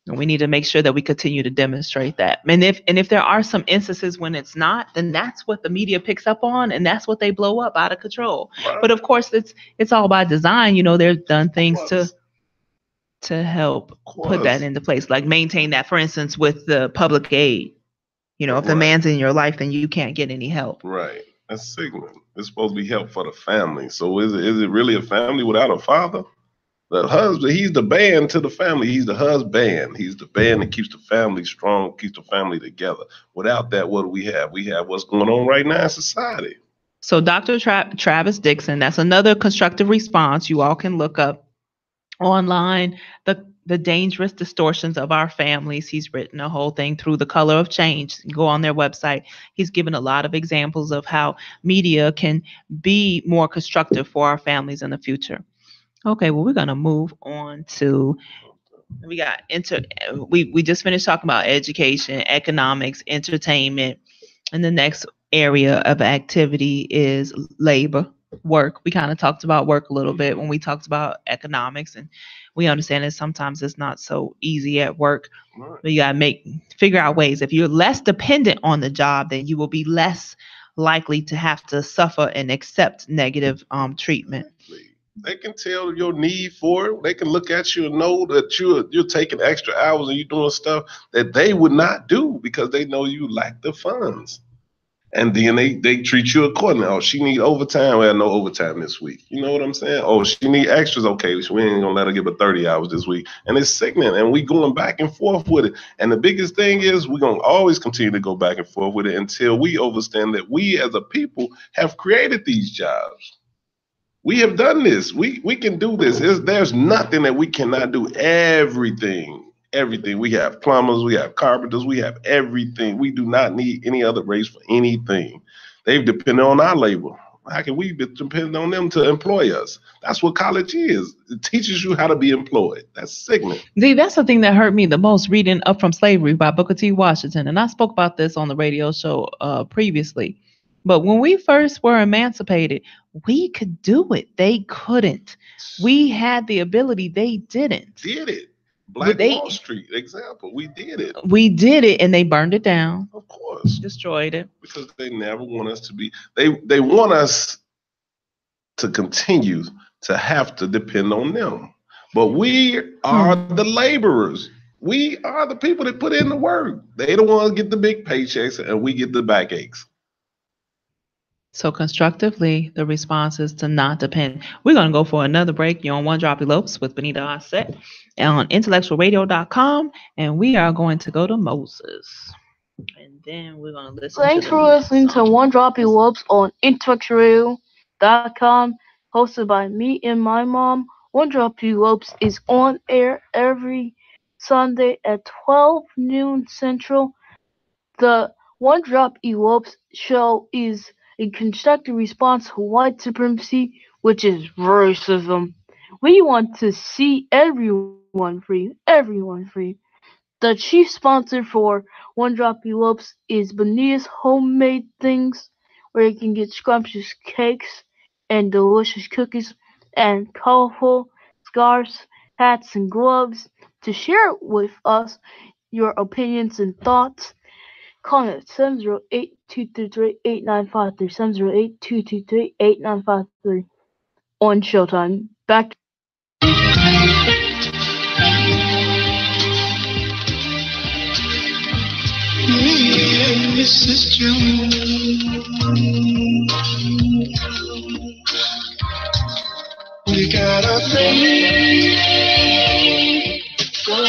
And we need to make sure that we continue to demonstrate that. And if there are some instances when it's not, then that's what the media picks up on, and that's what they blow up out of control. Right. But of course, it's all by design. They've done things to help put that into place, like maintain that. For instance, with the public aid, if the man's in your life, then you can't get any help. Right. That's sickening. It's supposed to be help for the family. So is it really a family without a father? The husband, he's the band to the family. He's the husband. He's the band that keeps the family strong, keeps the family together. Without that, what do we have? We have what's going on right now in society. So Dr. Travis Dixon, that's another constructive response. You all can look up online the dangerous distortions of our families. He's written a whole thing, Through the Color of Change. You go on their website. He's given a lot of examples of how media can be more constructive for our families in the future. Okay, well, we're going to move on to, we just finished talking about education, economics, entertainment, and the next area of activity is labor, work. We kind of talked about work a little bit when we talked about economics, and we understand that sometimes it's not so easy at work. Right. But you got to figure out ways. If you're less dependent on the job, then you will be less likely to have to suffer and accept negative treatment. They can tell your need for it. They can look at you and know that you're taking extra hours and you're doing stuff that they would not do because they know you lack the funds. And then they treat you accordingly. Oh, she need overtime. Well, no overtime this week. You know what I'm saying? Oh, she need extras. Okay, so we ain't gonna let her give her 30 hours this week. And it's sickening. And we going back and forth with it. And the biggest thing is we're gonna always continue to go back and forth with it until we understand that we as a people have created these jobs. We have done this. We can do this. There's nothing that we cannot do. Everything. We have plumbers, we have carpenters, we have everything. We do not need any other race for anything. They've depended on our labor. How can we depend on them to employ us? That's what college is. It teaches you how to be employed. That's sickening. See, that's the thing that hurt me the most, reading Up From Slavery by Booker T. Washington. And I spoke about this on the radio show previously. But when we first were emancipated, we could do it. They couldn't. We had the ability. They didn't. Did it. Wall Street example. We did it. We did it, and they burned it down. Of course. Destroyed it. Because they never want us to be. They want us to continue to have to depend on them. But we are the laborers. We are the people that put in the work. They the ones get the big paychecks and we get the backaches. So constructively, the response is to not depend. We're going to go for another break. You're on One Drop Elopes with Benita Offset on IntellectualRadio.com, and we are going to go to Moses. And then we're going to listen Thanks to for listening to One Drop Elopes on IntellectualRadio.com, hosted by me and my mom. One Drop Elopes is on air every Sunday at 12 noon Central. The One Drop Elopes show is a constructive response to white supremacy, which is racism. We want to see everyone free, everyone free. The chief sponsor for One Drop Elopes is Benita's Homemade Things, where you can get scrumptious cakes and delicious cookies and colorful scarves, hats, and gloves. To share with us your opinions and thoughts, call at 708-223-8953, 708-223-8953 on Showtime. Back to This is June. We got a thing going on.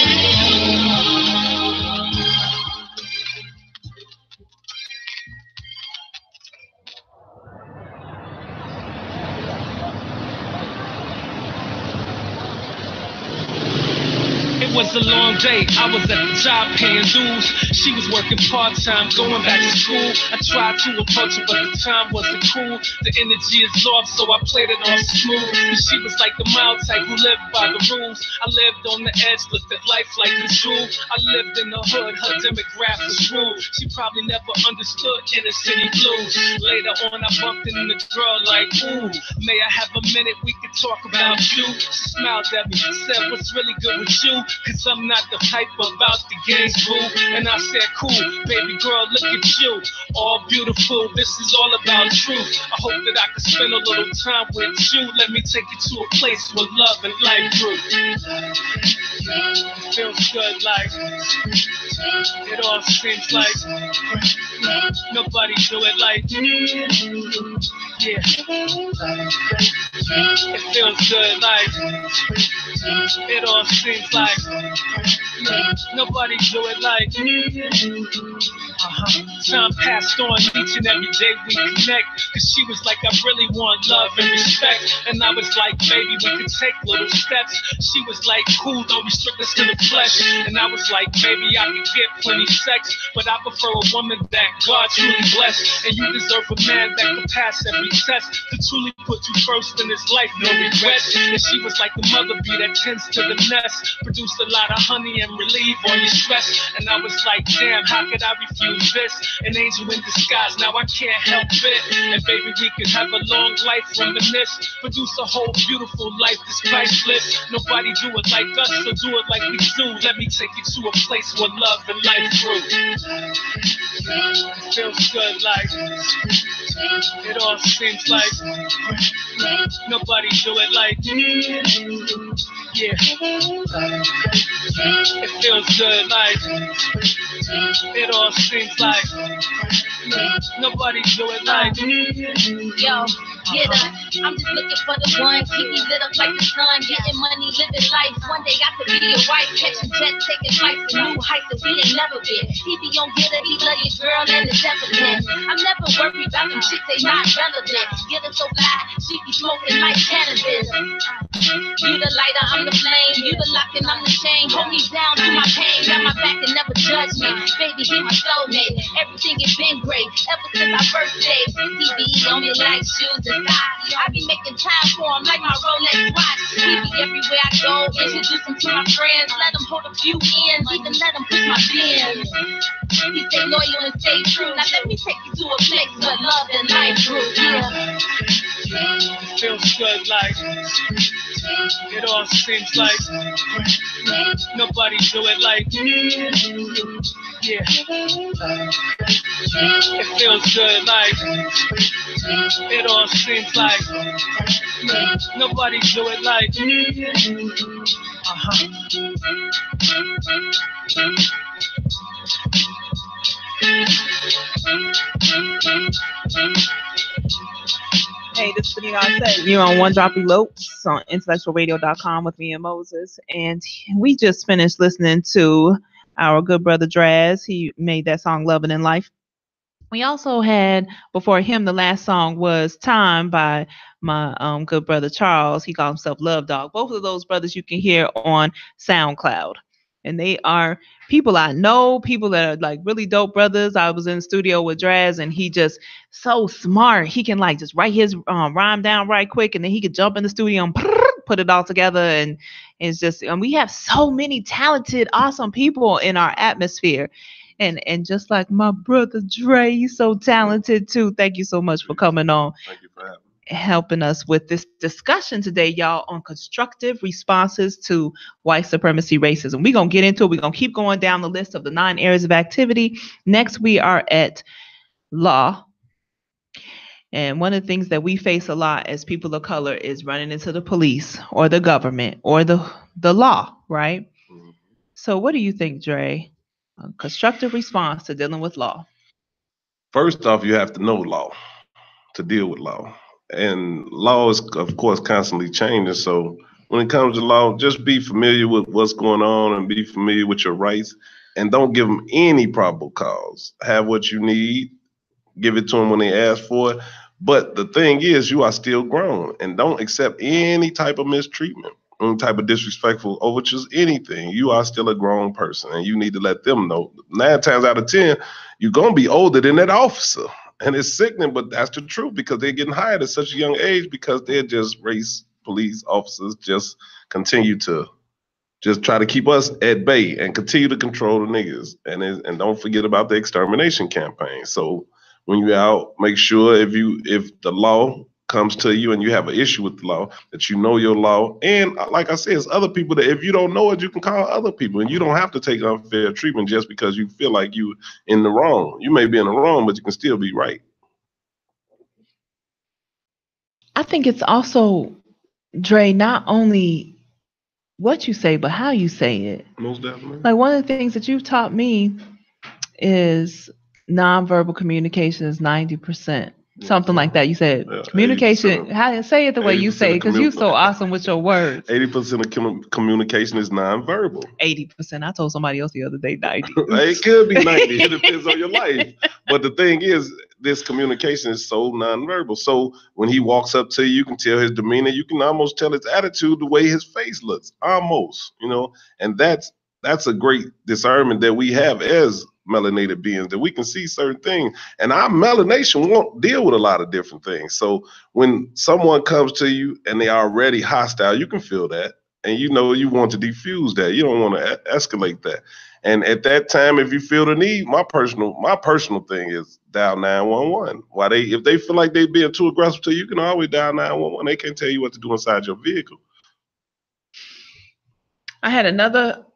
It was a long day, I was at the job paying dues. She was working part-time, going back to school. I tried to approach her, but the time wasn't cool. The energy is off, so I played it all smooth. And she was like the mild type who lived by the rules. I lived on the edge, looked at life like a jewel. I lived in the hood, her demographic was rude. She probably never understood inner city blues. Later on, I bumped into the girl like, ooh, may I have a minute, we could talk about you. She smiled at me, said, what's really good with you? Cause I'm not the type about the games, boo. And I said, cool, baby girl, look at you. All beautiful, this is all about truth. I hope that I can spend a little time with you. Let me take you to a place where love and life grew. It feels good, like it all seems like nobody do it like yeah. It feels good, like it all seems like nobody do it like Time passed on, each and every day we connect. Cause she was like, I really want love and respect. And I was like, baby, we could take little steps. She was like, cool, don't restrict us to the flesh. And I was like, baby, I could get plenty sex, but I prefer a woman that God truly blessed. And you deserve a man that can pass every test, to truly put you first in his life, no regrets. And she was like the mother bee that tends to the nest, produce a lot of honey and relieve all your stress. And I was like, damn, how could I refuse this? An angel in disguise, now I can't help it. And baby, we could have a long life, reminisce, produce a whole beautiful life that's priceless. Nobody do it like us, so do it like we do. Let me take you to a place where love and life grew. It feels good, like it all seems like nobody do it like yeah. It feels good, like it all seems like nobody do it like yo. Get up, I'm just looking for the one, keep me lit up like the sun, getting money, living life. One day I could be your wife, catching jets, taking flights to new heights that we ain't never been. He be on get it, he love your girl and it's evident. I'm never worried about them shit, they not relevant. Get her so loud, she be smoking like cannabis. You the lighter, I'm the flame, you the lock and I'm the chain. Hold me down through my pain, got my back and never judge me. Baby, he my soulmate, everything has been great ever since our birthday. He be on me like shoes and I be making time for him like my Rolex watch. He be everywhere I go, introduce him to my friends, let him hold a few ends, even let him push my bins. He stay loyal and stay true. Now let me take you to a place where love and life grew. Yeah. It feels good, like it all seems like nobody do it like Yeah. It feels good, like it all seems like nobody do it like. Hey, this is Benita Arset. You're on One Drop Elopes on IntellectualRadio.com with me and Moses. And we just finished listening to our good brother Draz. He made that song Loving in Life. We also had, before him, the last song was Time by my good brother Charles. He called himself Love Dog. Both of those brothers you can hear on SoundCloud. And they are people I know, people that are like really dope brothers. I was in the studio with Draz, and he just so smart. He can like just write his rhyme down right quick, and then he could jump in the studio and put it all together. And it's just, and we have so many talented, awesome people in our atmosphere. And just like my brother Dre, he's so talented too. Thank you so much for coming on. Thank you for having me. Helping us with this discussion today, y'all, on constructive responses to white supremacy racism. We're going to get into it. We're going to keep going down the list of the 9 areas of activity. Next, we are at law. And one of the things that we face a lot as people of color is running into the police or the government or the law, right? Mm-hmm. So what do you think, Dre? A constructive response to dealing with law? First off, you have to know law to deal with law. And law is, of course, constantly changing. So when it comes to law, just be familiar with what's going on and be familiar with your rights. And don't give them any probable cause. Have what you need. Give it to them when they ask for it. But the thing is, you are still grown. And don't accept any type of mistreatment, any type of disrespectful overtures, anything. You are still a grown person. And you need to let them know. 9 times out of 10, you're going to be older than that officer. And it's sickening, but that's the truth, because they're getting hired at such a young age because they're just race police officers, just continue to just try to keep us at bay and continue to control the niggas. And don't forget about the extermination campaign. So when you're out, make sure if the law comes to you and you have an issue with the law, that you know your law. And like I said, it's other people that if you don't know it, you can call other people, and you don't have to take unfair treatment just because you feel like you in the wrong. You may be in the wrong, but you can still be right. I think it's also, Dre, not only what you say, but how you say it. Most definitely. Like one of the things that you've taught me is nonverbal communication is 90%. Something like that. You said communication. How say it the way you say it, because you're so awesome with your words. 80% of communication is nonverbal. 80%. I told somebody else the other day 90. It could be 90. It depends on your life. But the thing is, this communication is so nonverbal. So when he walks up to you, you can tell his demeanor. You can almost tell his attitude, the way his face looks. Almost, and that's a great discernment that we have as melanated beings, that we can see certain things, and our melanation won't deal with a lot of different things. So when someone comes to you and they are already hostile, you can feel that, and you want to defuse that. You don't want to escalate that. And at that time, if you feel the need, my personal thing is dial 911. If they feel like they're being too aggressive to you, you can always dial 911. They can't tell you what to do inside your vehicle. I had a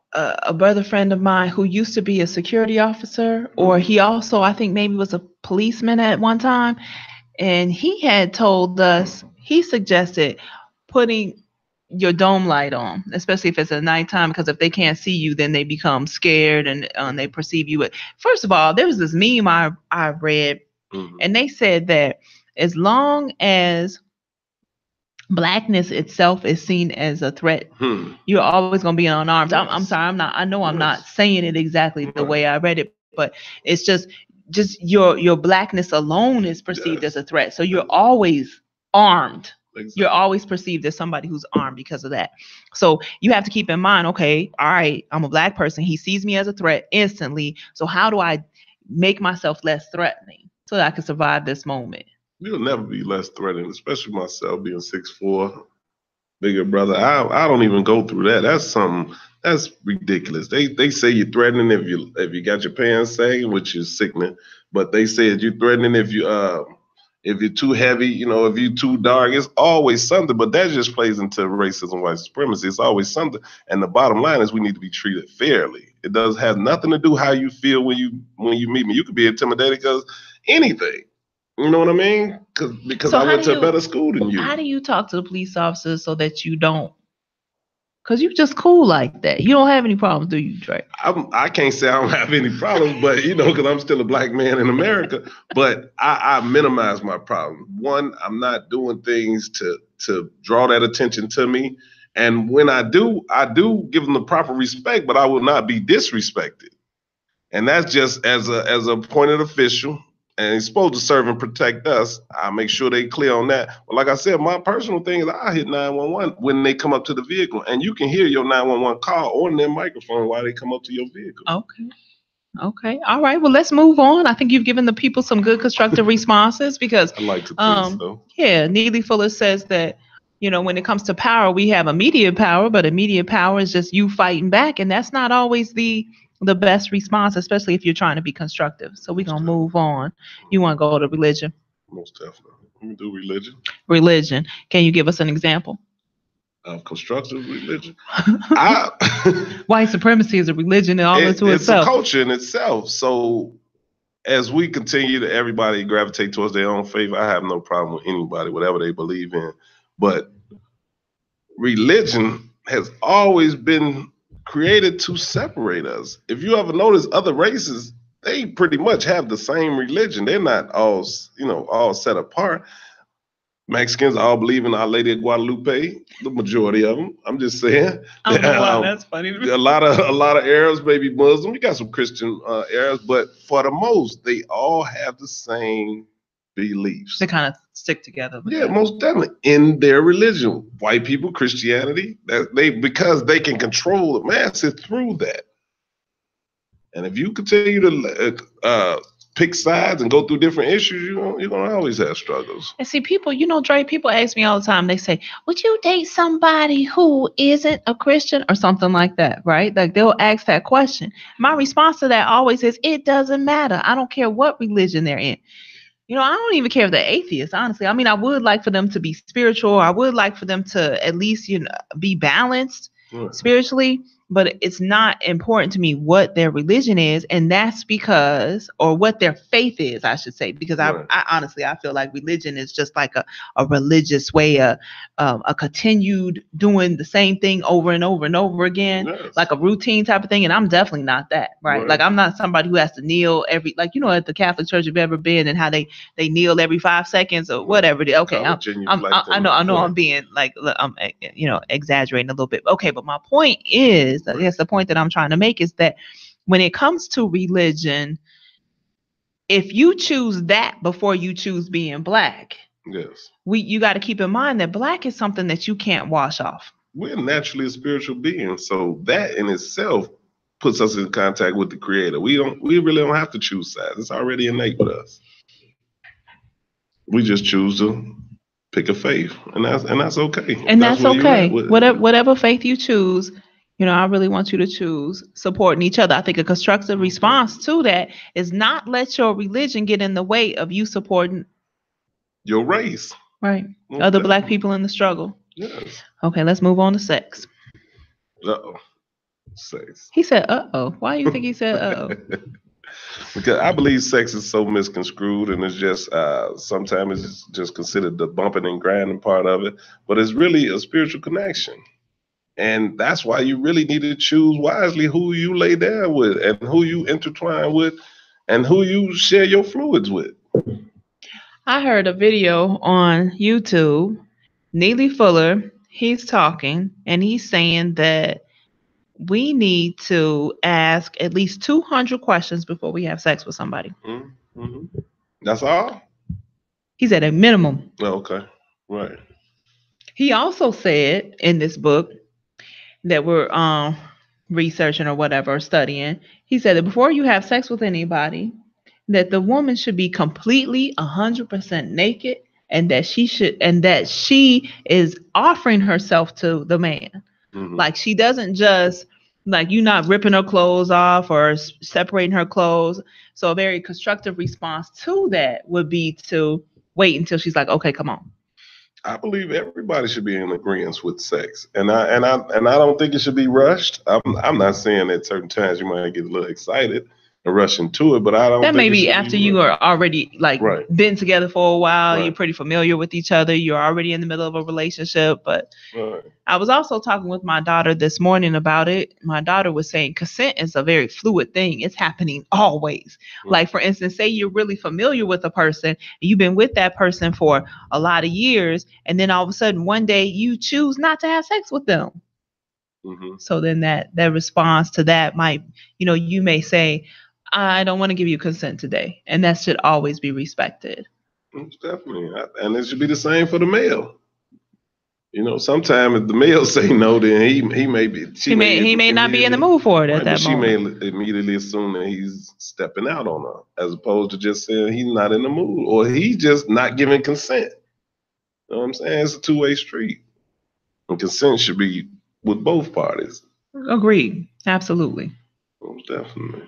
brother friend of mine who used to be a security officer, or he also, I think maybe was a policeman at one time. And he had told us, he suggested putting your dome light on, especially if it's at nighttime, because if they can't see you, then they become scared and they perceive you. First of all, there was this meme I read, and they said that as long as Blackness itself is seen as a threat, you're always going to be unarmed. I'm sorry, I'm not saying it exactly the way I read it, but it's just your Blackness alone is perceived as a threat. So you're always armed. Exactly. You're always perceived as somebody who's armed because of that. So you have to keep in mind, okay, all right, I'm a Black person. He sees me as a threat instantly. So how do I make myself less threatening so that I can survive this moment? You'll never be less threatening, especially myself being 6'4", bigger brother. I don't even go through that. That's ridiculous. They say you're threatening if you got your pants sagging, which is sickening. But they said you're threatening if you're too heavy, if you're too dark. It's always something. But that just plays into racism, white supremacy. It's always something. And the bottom line is we need to be treated fairly. It does have nothing to do how you feel when you meet me. You could be intimidated because anything. You know what I mean? Because I went to a better school than you. How do you talk to the police officers so that you don't? Because you're just cool like that. You don't have any problems, do you, Dre? I can't say I don't have any problems, but, because I'm still a black man in America. But I minimize my problems. One, I'm not doing things to draw that attention to me. And when I do give them the proper respect, but I will not be disrespected. And that's just as a appointed official. And he's supposed to serve and protect us. I make sure they clear on that. But like I said, my personal thing is I hit 911 when they come up to the vehicle. And you can hear your 911 call on their microphone while they come up to your vehicle. Okay. All right. Well, let's move on. I think you've given the people some good constructive responses because I like to think so. Yeah, Neely Fuller says that, when it comes to power, we have immediate power, but immediate power is just you fighting back. And that's not always the best response, especially if you're trying to be constructive. So we're going to move on. You want to go to religion? Most definitely. We can do religion. Religion. Can you give us an example? Of constructive religion? White supremacy is a religion in all into itself. It's a culture in itself. So as we continue to everybody gravitate towards their own faith, I have no problem with anybody, whatever they believe in. But religion has always been created to separate us. If you ever notice other races, they pretty much have the same religion. They're not all set apart. Mexicans all believe in Our Lady of Guadalupe, the majority of them. I'm just saying. That's funny to me. A lot of Arabs, maybe Muslim. You got some Christian Arabs, but for the most, they all have the same beliefs. They kind of stick together. Yeah, most definitely in their religion. White people, Christianity, because they can control the masses through that. And if you continue to pick sides and go through different issues, you're gonna always have struggles. And see, people, Dre, people ask me all the time. They say, "Would you date somebody who isn't a Christian or something like that?" Right? Like they'll ask that question. My response to that always is, "It doesn't matter. I don't care what religion they're in." I don't even care if they're atheists, honestly. I mean, I would like for them to be spiritual. I would like for them to at least, be balanced spiritually. But it's not important to me what their religion is. And that's because, or what their faith is, I should say, because I honestly, I feel like religion is just like a religious way, a continued doing the same thing over and over and over again, like a routine type of thing. And I'm definitely not that, right? Like I'm not somebody who has to kneel every, at the Catholic Church, if you've ever been, and how they kneel every 5 seconds or whatever. Okay, I know I'm being I'm exaggerating a little bit. Okay, but my point is, I guess the point that I'm trying to make is that when it comes to religion, if you choose that before you choose being black, you got to keep in mind that black is something that you can't wash off. We're naturally a spiritual being, so that in itself puts us in contact with the Creator. We really don't have to choose sides. It's already innate with us. We just choose to pick a faith, and that's okay. And that's okay. Whatever faith you choose. I really want you to choose supporting each other. I think a constructive response to that is not let your religion get in the way of you supporting your race. Right. Other black people in the struggle. Yes. Okay, let's move on to sex. Uh-oh. Sex. He said, uh-oh. Why do you think he said, uh-oh? Because I believe sex is so misconstrued, and it's just sometimes it's just considered the bumping and grinding part of it, but it's really a spiritual connection. And that's why you really need to choose wisely who you lay down with and who you intertwine with and who you share your fluids with. I heard a video on YouTube. Neely Fuller, he's talking and he's saying that we need to ask at least 200 questions before we have sex with somebody. Mm-hmm. That's all? He said a minimum. Okay, right. He also said in this book that we're researching or whatever, or studying, he said that before you have sex with anybody, that the woman should be completely 100% naked, and that she is offering herself to the man. Mm-hmm. Like she doesn't just, like, you're not ripping her clothes off or separating her clothes. So a very constructive response to that would be to wait until she's like, okay, come on. I believe everybody should be in agreement with sex, and I don't think it should be rushed. I'm not saying at certain times you might get a little excited and rush into it, but I don't. That think may it be should after be you rushed. are already like Right. been together for a while. Right. You're pretty familiar with each other. You're already in the middle of a relationship. But Right. I was also talking with my daughter this morning about it. My daughter was saying consent is a very fluid thing. It's happening always. Like, for instance, say you're really familiar with a person and you've been with that person for a lot of years, and then all of a sudden one day you choose not to have sex with them. Mm-hmm. So then that response to that might, you may say, I don't want to give you consent today. And that should always be respected. Definitely. And it should be the same for the male. Sometimes if the male say no, then he may be. He may not be in the mood for it at that moment. moment. She may immediately assume that he's stepping out on her, as opposed to just saying he's not in the mood, or he's just not giving consent. You know what I'm saying? It's a two-way street, and consent should be with both parties. Agreed. Absolutely. Most definitely.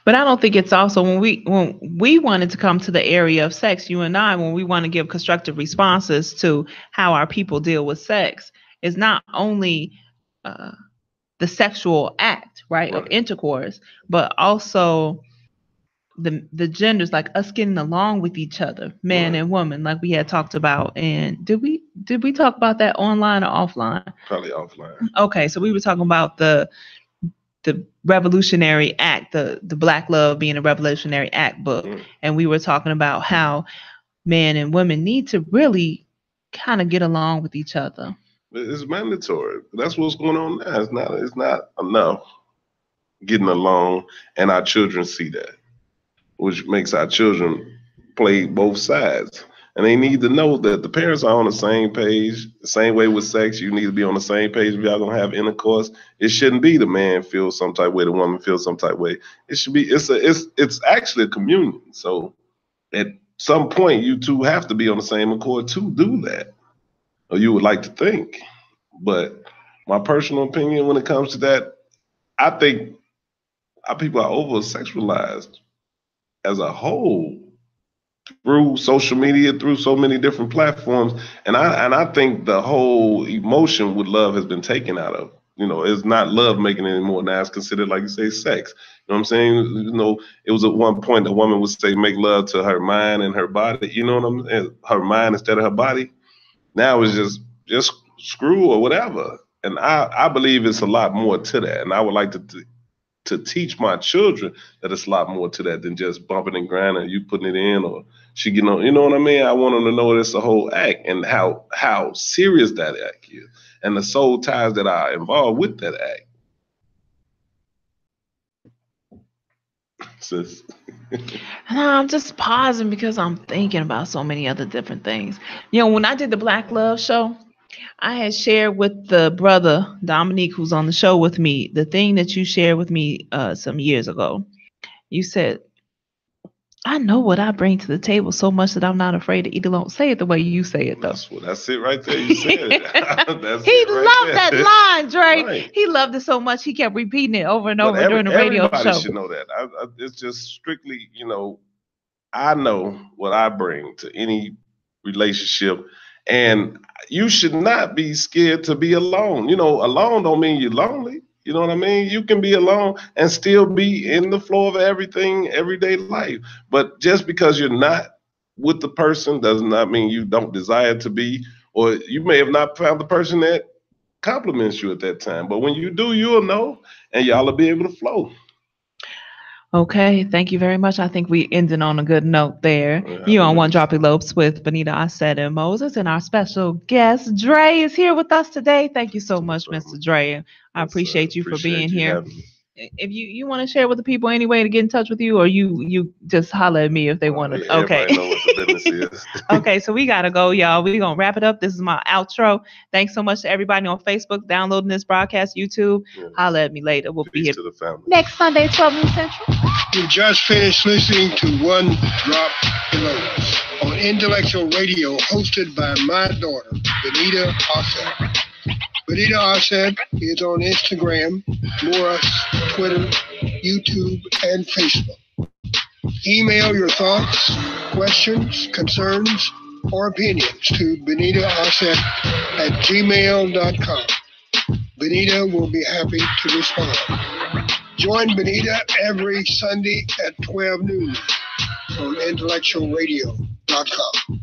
But I don't think it's also when we wanted to come to the area of sex, you and I, when we want to give constructive responses to how our people deal with sex, is not only the sexual act, right, of intercourse, but also the genders, like us getting along with each other, man and woman, like we had talked about. And did we talk about that online or offline? Probably offline. Okay, so we were talking about the Revolutionary Act, the Black Love being a Revolutionary Act book. And we were talking about how men and women need to really kind of get along with each other. It's mandatory. That's what's going on now. It's not enough getting along, and our children see that, which makes our children play both sides. And they need to know that the parents are on the same page. The same way with sex, you need to be on the same page if y'all gonna have intercourse. It shouldn't be the man feels some type of way, the woman feels some type of way. It should be. It's actually a communion. So at some point, you two have to be on the same accord to do that, or you would like to think. But my personal opinion when it comes to that, I think our people are over sexualized as a whole, through social media, through so many different platforms. And I think the whole emotion with love has been taken out of. It's not love making it anymore. Now it's considered, like you say, sex. You know what I'm saying? It was at one point a woman would say make love to her mind and her body. You know what I'm saying? Her mind instead of her body. Now it's just screw or whatever. And I believe it's a lot more to that. And I would like to teach my children that it's a lot more to that than just bumping and grinding, you putting it in, or she getting on. You know what I mean? I want them to know it's a whole act and how serious that act is, and the soul ties that are involved with that act. Sis. I'm just pausing because I'm thinking about so many other different things. When I did the Black Love show, I had shared with the brother Dominique, who's on the show with me, the thing that you shared with me some years ago. You said, I know what I bring to the table so much that I'm not afraid to eat alone. Say it the way you say it, though. That's it right there. You said it. He loved that line, Dre. Right. He loved it so much he kept repeating it over and over during the radio show. Everybody should know that. It's just strictly, I know what I bring to any relationship. And you should not be scared to be alone. Alone don't mean you're lonely. You know what I mean? You can be alone and still be in the flow of everything, everyday life. But just because you're not with the person does not mean you don't desire to be, or you may have not found the person that compliments you at that time. But when you do, you'll know, and y'all will be able to flow. Okay, thank you very much. I think we ended on a good note there. You on One Drop Elopes with Benita Osset and Moses, and our special guest Dre is here with us today. Thank you so much, Mr. Dre. I appreciate you for being here. If you want to share with the people any way to get in touch with you, or you just holler at me if they want to. Okay. Everybody know what the business is. Okay, so we gotta go, y'all. We're gonna wrap it up. This is my outro. Thanks so much to everybody on Facebook downloading this broadcast, YouTube. Yeah. Holler at me later. We'll be here to the family. Next Sunday, 12 noon Central. You just finished listening to One Drop Elopes on Intellectual Radio, hosted by my daughter, Benita Osset. Benita Osset is on Instagram, Morris, Twitter, YouTube, and Facebook. Email your thoughts, questions, concerns, or opinions to benitaosset@gmail.com. Benita will be happy to respond. Join Benita every Sunday at 12 noon on IntellectualRadio.com.